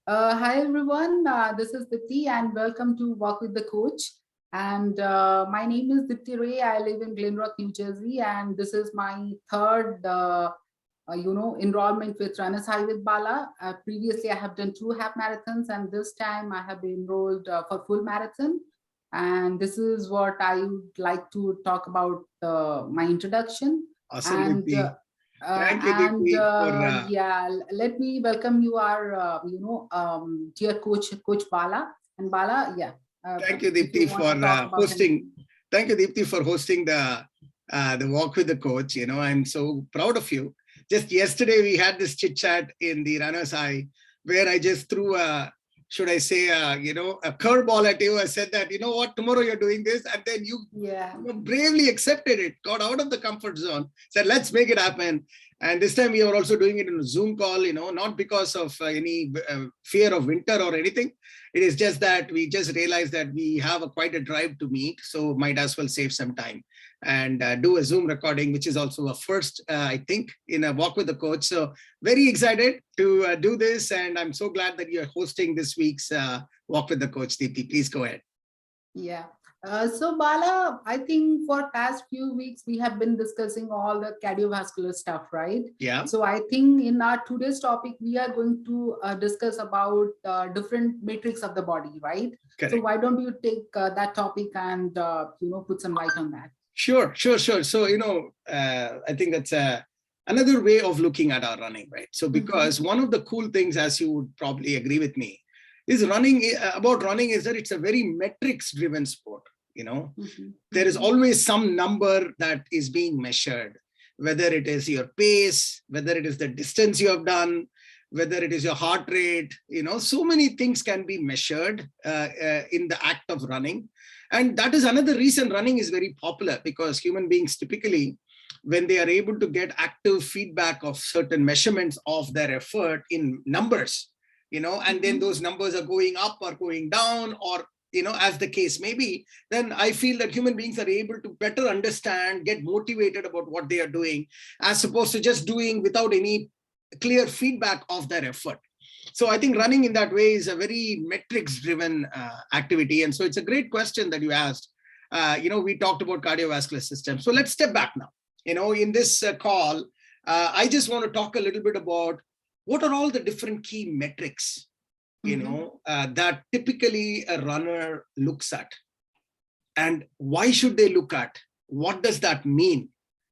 Hi everyone, this is Dipti and welcome to Walk with the Coach. And my name is Dipti Ray. I live in Glenrock, New Jersey, and this is my third, enrollment with Runners High with Bala. Previously, I have done 2 half marathons, and this time I have been enrolled for full marathon. And this is what I would like to talk about my introduction. Awesome, And Deepthi. Thank you, Deepthi, for yeah, let me welcome you, our dear coach Bala. And Bala, yeah, thank you, if you Deepthi, want for to talk about hosting. anything. Thank you, Deepthi, for hosting the walk with the coach. I'm so proud of you. Just yesterday, we had this chit chat in the Runners High, where I just threw should I say, a curveball at you. I said that, you know what, tomorrow you're doing this, and then you, Yeah. bravely accepted it, got out of the comfort zone, said, let's make it happen. And this time we are also doing it in a Zoom call, not because of any fear of winter or anything. It is just that we just realized that we have quite a drive to meet, so might as well save some time and do a Zoom recording, which is also a first, I think, in a walk with the coach. So very excited to do this, and I'm so glad that you're hosting this week's walk with the coach. Deepthi, please go ahead. Yeah. So Bala, I think for past few weeks we have been discussing all the cardiovascular stuff, right? Yeah. So I think in our today's topic we are going to discuss about different metrics of the body, right? Correct. So why don't you take that topic and put some light on that? Sure. So I think that's another way of looking at our running, right? So because one of the cool things, as you would probably agree with me, is running is that it's a very metrics driven sport. There is always some number that is being measured, whether it is your pace, whether it is the distance you have done, whether it is your heart rate. So many things can be measured in the act of running. And that is another reason running is very popular, because human beings typically, when they are able to get active feedback of certain measurements of their effort in numbers, and then those numbers are going up or going down, or as the case may be, then I feel that human beings are able to better understand, get motivated about what they are doing, as opposed to just doing without any clear feedback of their effort. So I think running in that way is a very metrics driven activity. And so it's a great question that you asked. We talked about cardiovascular system. So let's step back now. In this call, I just want to talk a little bit about what are all the different key metrics, that typically a runner looks at, and why should they look at? What does that mean?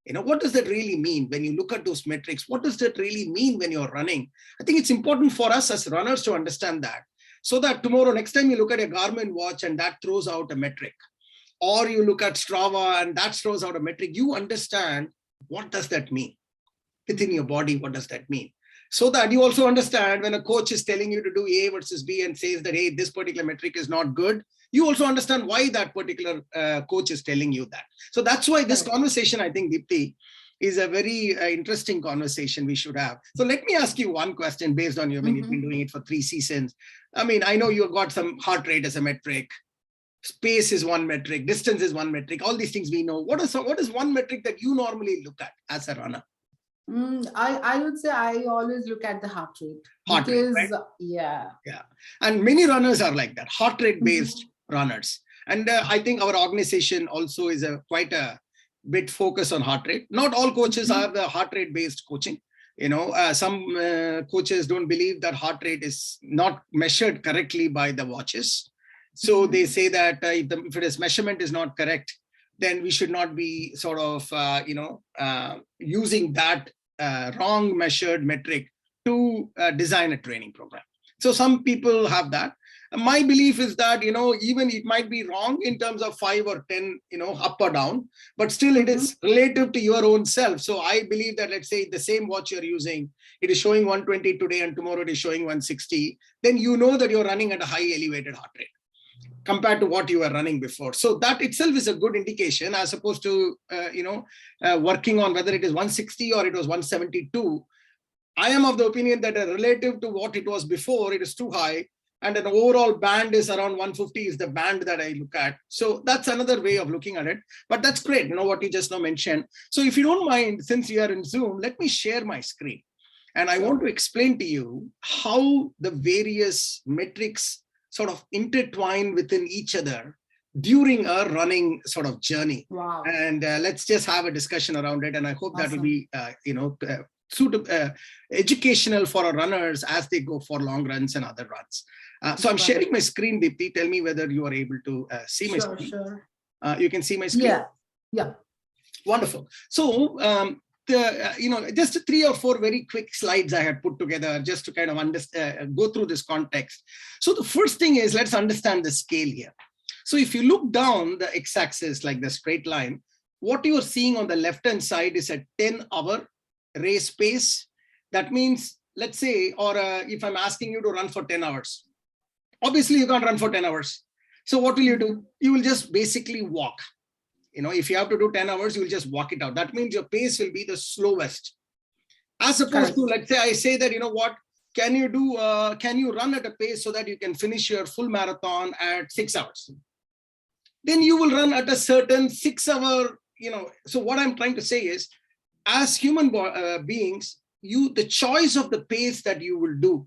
What does that really mean when you look at those metrics? What does that really mean when you're running? I think it's important for us as runners to understand that, so that tomorrow, next time you look at a Garmin watch and that throws out a metric, or you look at Strava and that throws out a metric, you understand what does that mean within your body. What does that mean? So that you also understand when a coach is telling you to do A versus B and says that, hey, this particular metric is not good, you also understand why that particular coach is telling you that. So that's why this conversation, I think, Deepthi, is a very interesting conversation we should have. So let me ask you one question based on you. I mean, you've been doing it for 3 seasons. I mean, I know you've got some heart rate as a metric. Space is one metric. Distance is one metric. All these things we know. What is one metric that you normally look at as a runner? I would say I always look at the heart rate. Heart rate, right? Yeah. And many runners are like that, heart rate based runners. And I think our organization also is quite a bit focused on heart rate. Not all coaches have the heart rate based coaching. Some coaches don't believe that heart rate is not measured correctly by the watches. So they say that if this measurement is not correct, then we should not be sort of, using that wrong measured metric to design a training program. So some people have that. My belief is that, even it might be wrong in terms of 5 or 10, up or down, but still it is relative to your own self. So I believe that, let's say the same watch you're using, it is showing 120 today and tomorrow it is showing 160, then you know that you're running at a high elevated heart rate compared to what you were running before. So that itself is a good indication, as opposed to, working on whether it is 160 or it was 172. I am of the opinion that relative to what it was before, it is too high. And an overall band is around 150 is the band that I look at. So that's another way of looking at it. But that's great, what you just now mentioned. So if you don't mind, since you are in Zoom, let me share my screen. And I want to explain to you how the various metrics sort of intertwine within each other during a running sort of journey. Wow. And let's just have a discussion around it. And I hope that will be, suitable, educational for our runners as they go for long runs and other runs. So I'm sharing my screen, Deepti. Tell me whether you are able to see my screen. Sure. You can see my screen? Yeah. Wonderful. So, just 3 or 4 very quick slides I had put together just to kind of understand, go through this context. So the first thing is, let's understand the scale here. So if you look down the x-axis, like the straight line, what you are seeing on the left-hand side is a 10-hour race pace. That means, let's say, or if I'm asking you to run for 10 hours, obviously you can't run for 10 hours. So what will you do? You will just basically walk. If you have to do 10 hours, you will just walk it out. That means your pace will be the slowest. As opposed to, let's say I say that, can you run at a pace so that you can finish your full marathon at 6 hours? Then you will run at a certain 6 hour, so what I'm trying to say is, as human beings, the choice of the pace that you will do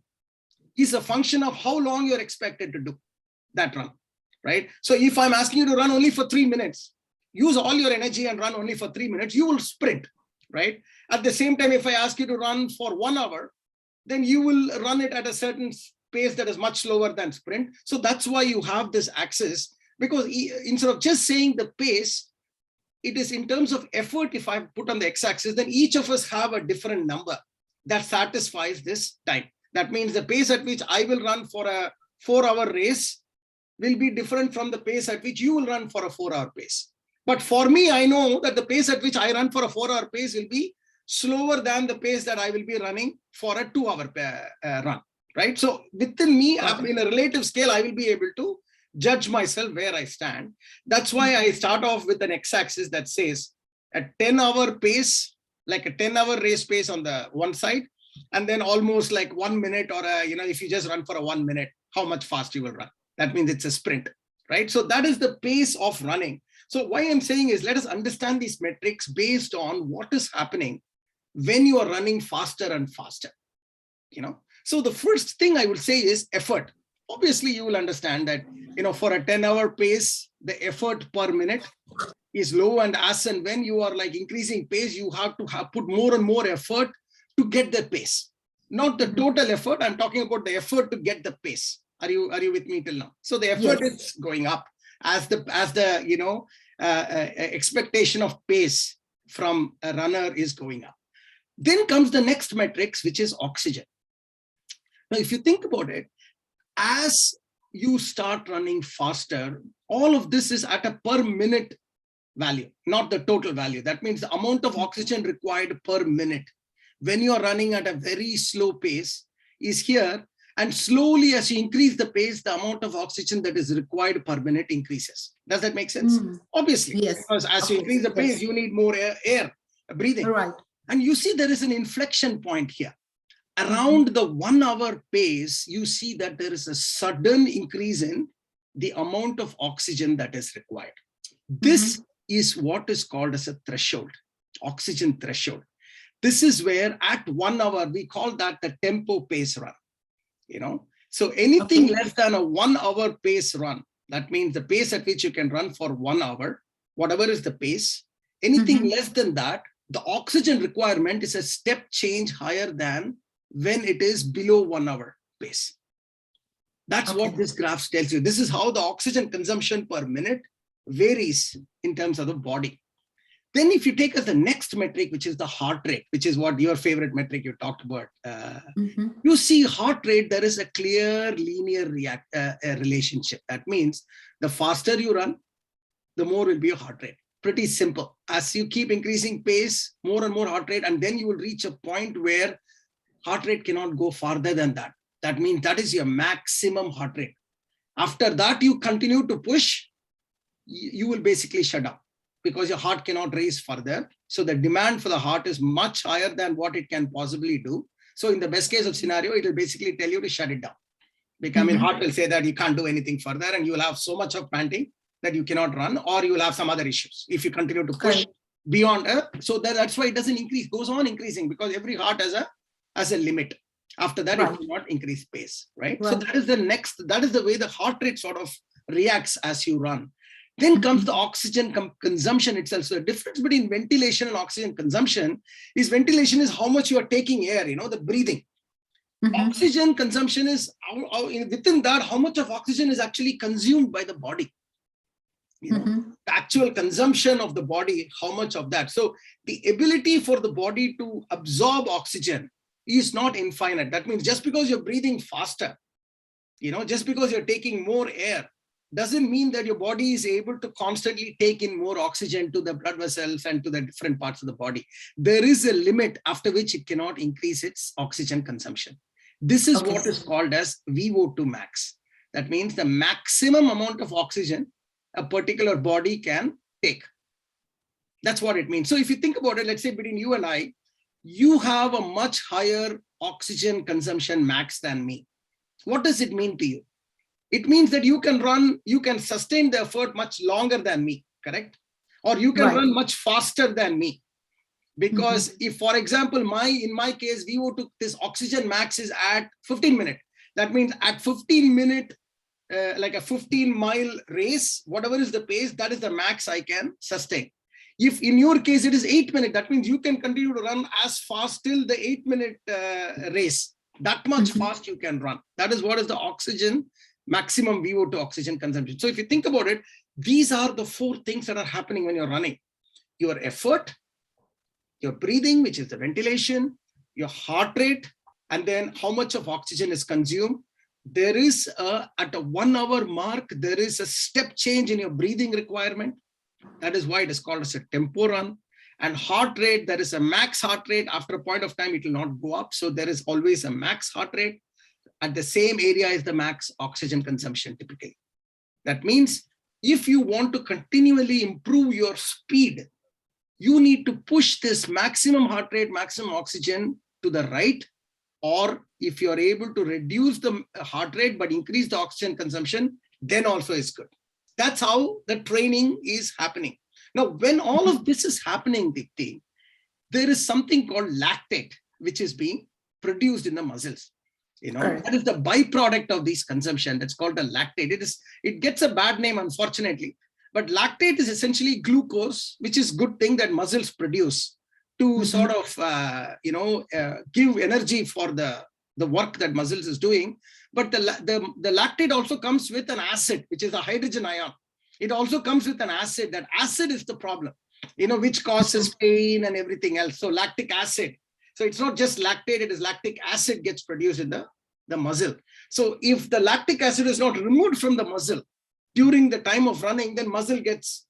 is a function of how long you're expected to do that run, right? So if I'm asking you to run only for 3 minutes, use all your energy and run only for 3 minutes, you will sprint, right? At the same time, if I ask you to run for 1 hour, then you will run it at a certain pace that is much slower than sprint. So that's why you have this axis, because instead of just saying the pace, it is in terms of effort. If I put on the x-axis, then each of us have a different number that satisfies this time. That means the pace at which I will run for a 4-hour race will be different from the pace at which you will run for a 4-hour pace. But for me, I know that the pace at which I run for a 4-hour pace will be slower than the pace that I will be running for a 2-hour run, right? So within me, in a relative scale, I will be able to judge myself where I stand. That's why I start off with an x-axis that says a 10-hour pace, like a 10-hour race pace on the one side, and then almost like 1 minute, or if you just run for a 1 minute, how much fast you will run. That means it's a sprint, right? So that is the pace of running. So why I'm saying is, let us understand these metrics based on what is happening when you are running faster and faster. So the first thing I would say is effort. Obviously, you will understand that, for a 10-hour pace, the effort per minute is low. And as and when you are like increasing pace, you have to put more and more effort to get the pace. Not the total effort. I'm talking about the effort to get the pace. Are you with me till now? So the effort is going up as the expectation of pace from a runner is going up. Then comes the next metrics, which is oxygen. Now, if you think about it, as you start running faster, all of this is at a per minute value, not the total value. That means the amount of oxygen required per minute when you are running at a very slow pace is here. And slowly, as you increase the pace, the amount of oxygen that is required per minute increases. Does that make sense? Obviously, yes. Because as you increase the pace, you need more air breathing. Right. And you see there is an inflection point here. Around the 1 hour pace, you see that there is a sudden increase in the amount of oxygen that is required. This is what is called as a threshold, oxygen threshold. This is where at 1 hour, we call that the tempo pace run. So anything less than a 1 hour pace run, that means the pace at which you can run for 1 hour, whatever is the pace, anything less than that, the oxygen requirement is a step change higher than when it is below 1 hour pace. That's what this graph tells you. This is how the oxygen consumption per minute varies in terms of the body. Then if you take as the next metric, which is the heart rate, which is what your favorite metric you talked about, you see heart rate, there is a clear linear relationship. That means the faster you run, the more will be your heart rate. Pretty simple. As you keep increasing pace, more and more heart rate, and then you will reach a point where heart rate cannot go farther than that. That means that is your maximum heart rate. After that, you continue to push, you will basically shut down because your heart cannot race further. So the demand for the heart is much higher than what it can possibly do. So in the best case of scenario, it will basically tell you to shut it down. Because heart will say that you can't do anything further and you will have so much of panting that you cannot run, or you will have some other issues if you continue to push beyond. So that's why it doesn't increase, goes on increasing, because every heart has as a limit. After that, Right. it will not increase pace, right? So Right. that is the next, that is the way the heart rate sort of reacts as you run. Then comes the oxygen consumption itself. So the difference between ventilation and oxygen consumption is ventilation is how much you are taking air, the breathing. Oxygen consumption is within that, how much of oxygen is actually consumed by the body. The actual consumption of the body, how much of that. So the ability for the body to absorb oxygen is not infinite. That means just because you're breathing faster, just because you're taking more air, doesn't mean that your body is able to constantly take in more oxygen to the blood vessels and to the different parts of the body. There is a limit after which it cannot increase its oxygen consumption. This is what is called as VO2 max. That means the maximum amount of oxygen a particular body can take. That's what it means. So if you think about it, let's say between you and I, you have a much higher oxygen consumption max than me. What does it mean to you? It means that you can run, you can sustain the effort much longer than me, correct? Or you can run much faster than me. Because if, for example, in my case, VO2, this oxygen max is at 15 minutes. That means at 15 minute, like a 15-mile race, whatever is the pace, that is the max I can sustain. If in your case, it is 8 minutes, that means you can continue to run as fast till the 8-minute race. That much fast you can run. That is what is the oxygen, maximum VO2 oxygen consumption. So if you think about it, these are the 4 things that are happening when you're running. Your effort, your breathing, which is the ventilation, your heart rate, and then how much of oxygen is consumed. There is at a 1 hour mark, there is a step change in your breathing requirement. That is why it is called as a tempo run. And heart rate, there is a max heart rate. After a point of time, it will not go up. So there is always a max heart rate. At the same area is the max oxygen consumption typically. That means if you want to continually improve your speed, you need to push this maximum heart rate, maximum oxygen to the right. Or if you're able to reduce the heart rate but increase the oxygen consumption, then also is good. That's how the training is happening. Now, when all of this is happening, Dipti, there is something called lactate, which is being produced in the muscles. That is the byproduct of this consumption. That's called the lactate. It gets a bad name, unfortunately. But lactate is essentially glucose, which is good thing that muscles produce to sort of, give energy for the work that muscles is doing. But the lactate also comes with an acid, which is a hydrogen ion. It also comes with an acid. That acid is the problem, which causes pain and everything else. So lactic acid. So it's not just lactate, it is lactic acid gets produced in the muscle. So if the lactic acid is not removed from the muscle during the time of running, then muscle gets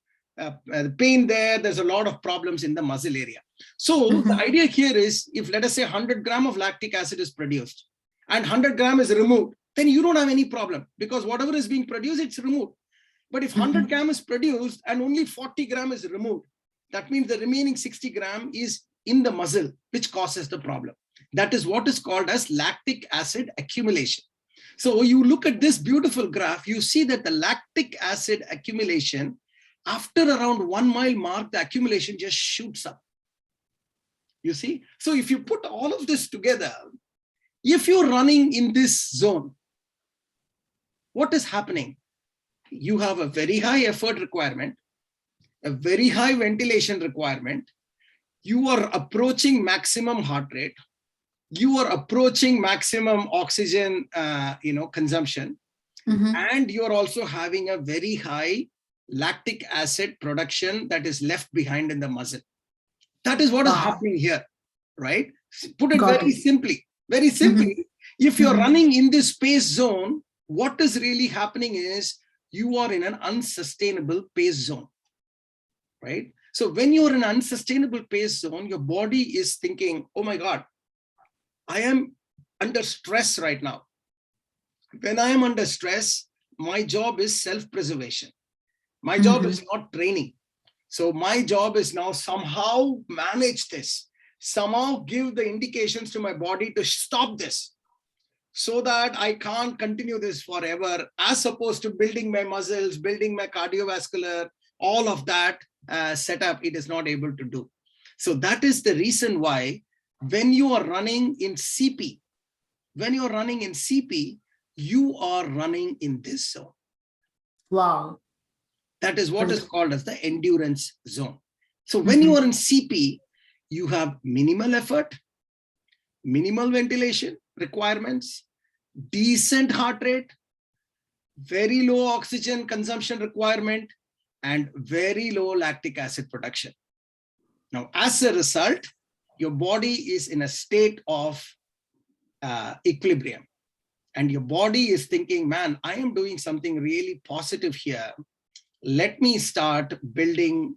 pain there. There's a lot of problems in the muscle area. So the idea here is, if let us say 100 grams of lactic acid is produced and 100 grams is removed, then you don't have any problem because whatever is being produced, it's removed. But if 100 grams is produced and only 40 grams is removed, that means the remaining 60 grams is in the muscle, which causes the problem. That is what is called as lactic acid accumulation. So you look at this beautiful graph, you see that the lactic acid accumulation, after around 1 mile mark, the accumulation just shoots up. You see? So if you put all of this together, if you're running in this zone, what is happening? You have a very high effort requirement, a very high ventilation requirement. You are approaching maximum heart rate. You are approaching maximum oxygen, consumption. And you're also having a very high lactic acid production that is left behind in the muscle. That is what is happening here, right? Put it very simply, if you're running in this pace zone, what is really happening is you are in an unsustainable pace zone, right? So when you're in an unsustainable pace zone, your body is thinking, oh my God, I am under stress right now. When I am under stress, my job is self-preservation. My job is not training. So my job is now somehow manage this, somehow give the indications to my body to stop this so that I can't continue this forever, as opposed to building my muscles, building my cardiovascular, all of that setup, it is not able to do. So that is the reason why when you are running in CP, you are running in this zone. Wow. That is what is called as the endurance zone. So when you are in CP, you have minimal effort, minimal ventilation requirements, decent heart rate, very low oxygen consumption requirement, and very low lactic acid production. Now, as a result, your body is in a state of equilibrium. And your body is thinking, man, I am doing something really positive here. Let me start building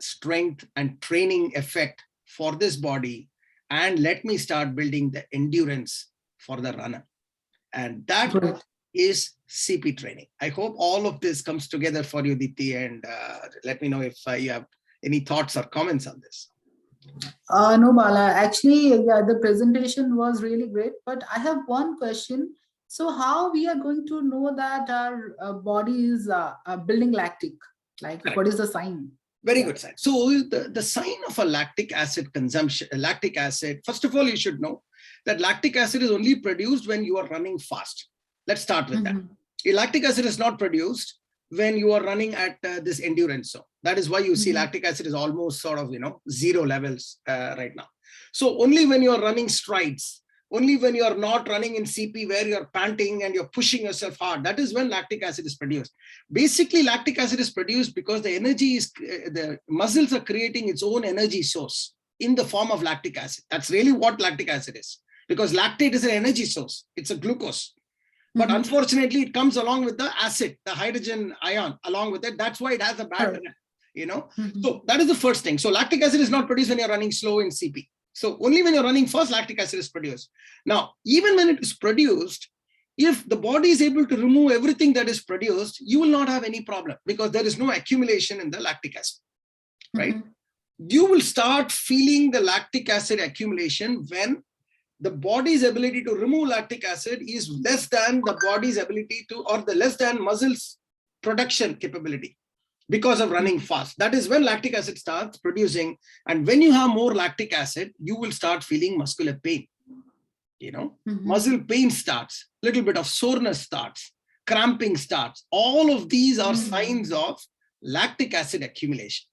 strength and training effect for this body. And let me start building the endurance for the runner. And that is CP training. I hope all of this comes together for you, Deepti, and let me know if you have any thoughts or comments on this. No, Bala, actually, yeah, the presentation was really great, but I have one question. So how we are going to know that our body is building lactic? Like, what is the sign? Very good sign. So the sign of a lactic acid consumption, lactic acid, first of all, you should know that lactic acid is only produced when you are running fast. Let's start with that. Lactic acid is not produced when you are running at this endurance zone. That is why you see lactic acid is almost sort of, zero levels right now. So only when you are running strides, only when you are not running in CP where you're panting and you're pushing yourself hard, that is when lactic acid is produced. Basically, lactic acid is produced because the energy is, the muscles are creating its own energy source in the form of lactic acid. That's really what lactic acid is, because lactate is an energy source. It's a glucose. But unfortunately, it comes along with the acid, the hydrogen ion along with it. That's why it has a bad, So that is the first thing. So lactic acid is not produced when you're running slow in CP. So only when you're running fast, lactic acid is produced. Now, even when it is produced, if the body is able to remove everything that is produced, you will not have any problem because there is no accumulation in the lactic acid, right? You will start feeling the lactic acid accumulation when the body's ability to remove lactic acid is less than the body's ability to, or the less than muscles production capability because of running fast. That is when lactic acid starts producing. And when you have more lactic acid, you will start feeling muscular pain. Muscle pain starts, little bit of soreness starts, cramping starts. All of these are signs of lactic acid accumulation.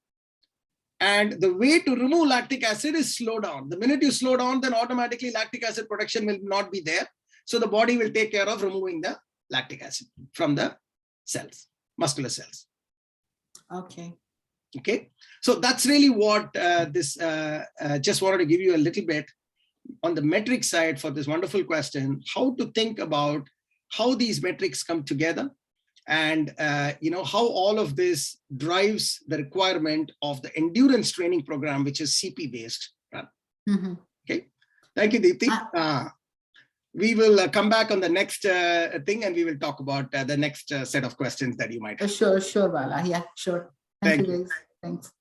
And the way to remove lactic acid is slow down. The minute you slow down, then automatically lactic acid production will not be there. So the body will take care of removing the lactic acid from the cells, muscular cells. Okay. So that's really what just wanted to give you a little bit on the metric side for this wonderful question, how to think about how these metrics come together and how all of this drives the requirement of the endurance training program, which is CP based. Okay. Thank you, Deepti. We will come back on the next thing and we will talk about the next set of questions that you might have. Sure, Bala. Yeah, sure. Thank you, guys. Thanks.